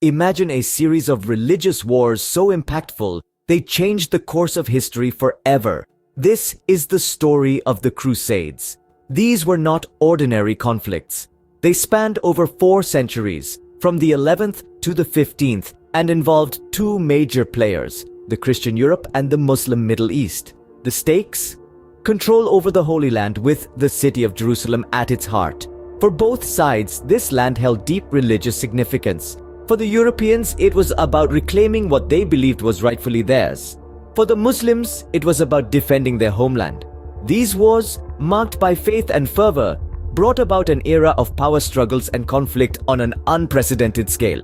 Imagine a series of religious wars so impactful, they changed the course of history forever. This is the story of the Crusades. These were not ordinary conflicts. They spanned over 4 centuries, from the 11th to the 15th, and involved 2 major players, the Christian Europe and the Muslim Middle East. The stakes? Control over the Holy Land with the city of Jerusalem at its heart. For both sides, this land held deep religious significance. For the Europeans, it was about reclaiming what they believed was rightfully theirs. For the Muslims, it was about defending their homeland. These wars, marked by faith and fervor, brought about an era of power struggles and conflict on an unprecedented scale.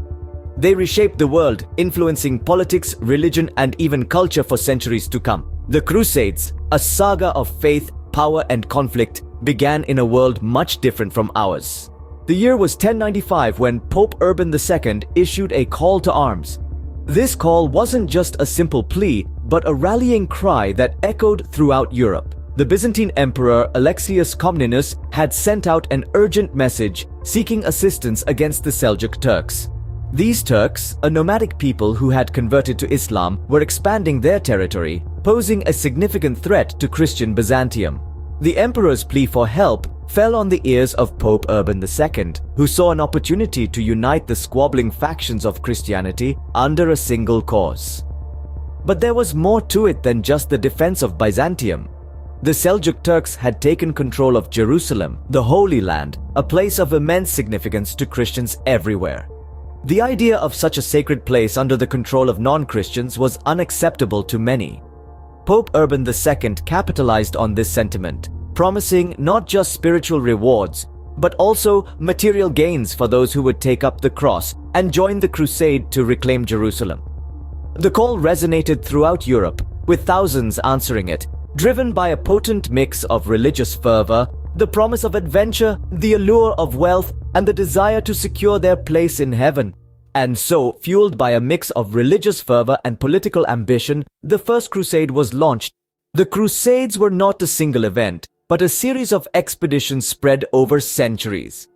They reshaped the world, influencing politics, religion, and even culture for centuries to come. The Crusades, a saga of faith, power, and conflict, began in a world much different from ours. The year was 1095 when Pope Urban II issued a call to arms. This call wasn't just a simple plea, but a rallying cry that echoed throughout Europe. The Byzantine Emperor Alexius Comnenus had sent out an urgent message seeking assistance against the Seljuk Turks. These Turks, a nomadic people who had converted to Islam, were expanding their territory, posing a significant threat to Christian Byzantium. The emperor's plea for help fell on the ears of Pope Urban II, who saw an opportunity to unite the squabbling factions of Christianity under a single cause. But there was more to it than just the defense of Byzantium. The Seljuk Turks had taken control of Jerusalem, the Holy Land, a place of immense significance to Christians everywhere. The idea of such a sacred place under the control of non-Christians was unacceptable to many. Pope Urban II capitalized on this sentiment, promising not just spiritual rewards, but also material gains for those who would take up the cross and join the crusade to reclaim Jerusalem. The call resonated throughout Europe, with thousands answering it, driven by a potent mix of religious fervor, the promise of adventure, the allure of wealth, and the desire to secure their place in heaven. And so, fueled by a mix of religious fervor and political ambition, the First Crusade was launched. The Crusades were not a single event, but a series of expeditions spread over centuries.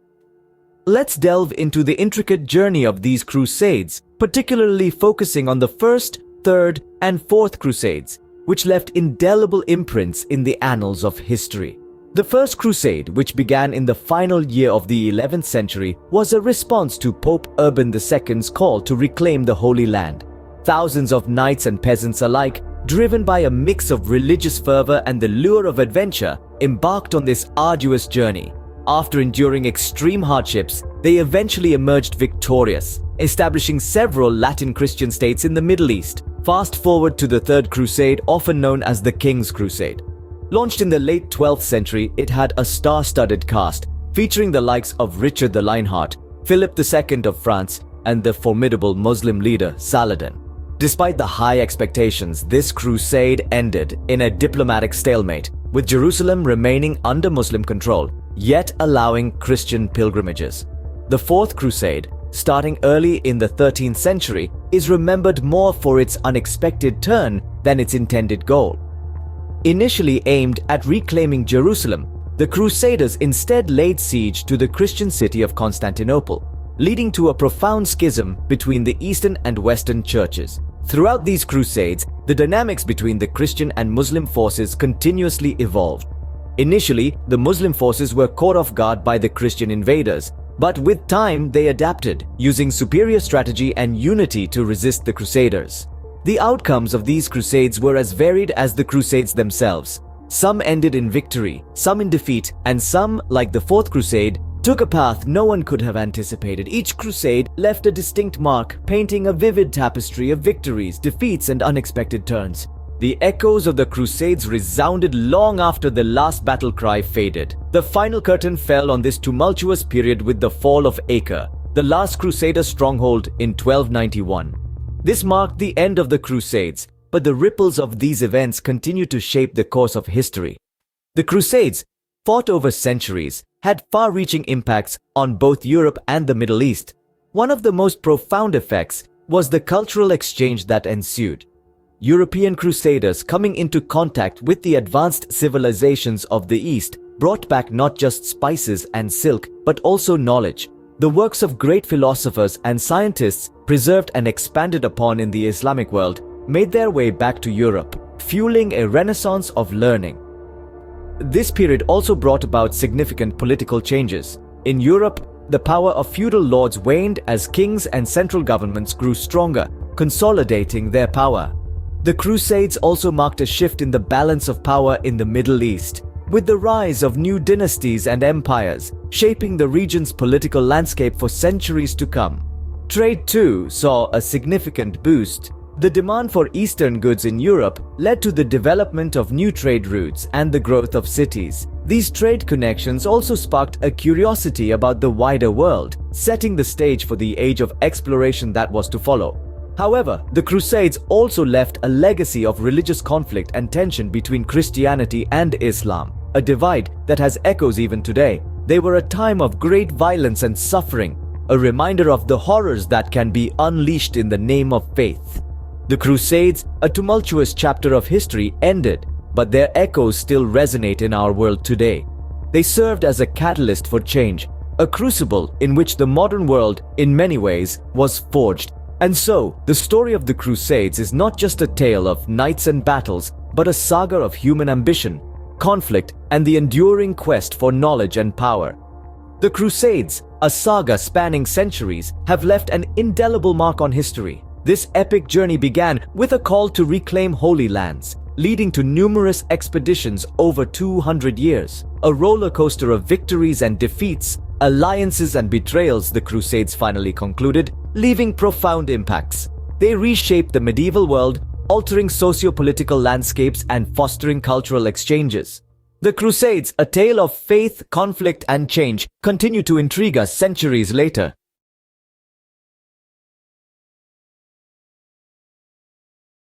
Let's delve into the intricate journey of these Crusades, particularly focusing on the First, Third, and Fourth Crusades, which left indelible imprints in the annals of history. The First Crusade, which began in the final year of the 11th century, was a response to Pope Urban II's call to reclaim the Holy Land. Thousands of knights and peasants alike, driven by a mix of religious fervor and the lure of adventure, embarked on this arduous journey. After enduring extreme hardships, they eventually emerged victorious, establishing several Latin Christian states in the Middle East. Fast forward to the Third Crusade, often known as the King's Crusade. Launched in the late 12th century, it had a star-studded cast, featuring the likes of Richard the Lionheart, Philip II of France, and the formidable Muslim leader Saladin. Despite the high expectations, this crusade ended in a diplomatic stalemate, with Jerusalem remaining under Muslim control, yet allowing Christian pilgrimages. The Fourth Crusade, starting early in the 13th century, is remembered more for its unexpected turn than its intended goal. Initially aimed at reclaiming Jerusalem, the Crusaders instead laid siege to the Christian city of Constantinople, leading to a profound schism between the Eastern and Western churches. Throughout these crusades, the dynamics between the Christian and Muslim forces continuously evolved. Initially, the Muslim forces were caught off guard by the Christian invaders, but with time they adapted, using superior strategy and unity to resist the Crusaders. The outcomes of these crusades were as varied as the crusades themselves. Some ended in victory, some in defeat, and some, like the Fourth Crusade, took a path no one could have anticipated. Each crusade left a distinct mark, painting a vivid tapestry of victories, defeats, and unexpected turns. The echoes of the Crusades resounded long after the last battle cry faded. The final curtain fell on this tumultuous period with the fall of Acre, the last Crusader stronghold, in 1291. This marked the end of the Crusades, but the ripples of these events continue to shape the course of history. The Crusades, fought over centuries, had far-reaching impacts on both Europe and the Middle East. One of the most profound effects was the cultural exchange that ensued. European crusaders coming into contact with the advanced civilizations of the East brought back not just spices and silk, but also knowledge. The works of great philosophers and scientists preserved and expanded upon in the Islamic world made their way back to Europe, fueling a renaissance of learning. This period also brought about significant political changes. In Europe, the power of feudal lords waned as kings and central governments grew stronger, consolidating their power. The Crusades also marked a shift in the balance of power in the Middle East, with the rise of new dynasties and empires, shaping the region's political landscape for centuries to come. Trade too saw a significant boost. The demand for Eastern goods in Europe led to the development of new trade routes and the growth of cities. These trade connections also sparked a curiosity about the wider world, setting the stage for the age of exploration that was to follow. However, the Crusades also left a legacy of religious conflict and tension between Christianity and Islam, a divide that has echoes even today. They were a time of great violence and suffering, a reminder of the horrors that can be unleashed in the name of faith. The Crusades, a tumultuous chapter of history, ended, but their echoes still resonate in our world today. They served as a catalyst for change, a crucible in which the modern world, in many ways, was forged. And so, the story of the Crusades is not just a tale of knights and battles, but a saga of human ambition, conflict, and the enduring quest for knowledge and power. The Crusades, a saga spanning centuries, have left an indelible mark on history. This epic journey began with a call to reclaim holy lands, leading to numerous expeditions over 200 years. A roller coaster of victories and defeats, alliances and betrayals, the Crusades finally concluded, leaving profound impacts. They reshaped the medieval world, altering socio-political landscapes and fostering cultural exchanges. The Crusades, a tale of faith, conflict, and change, continue to intrigue us centuries later.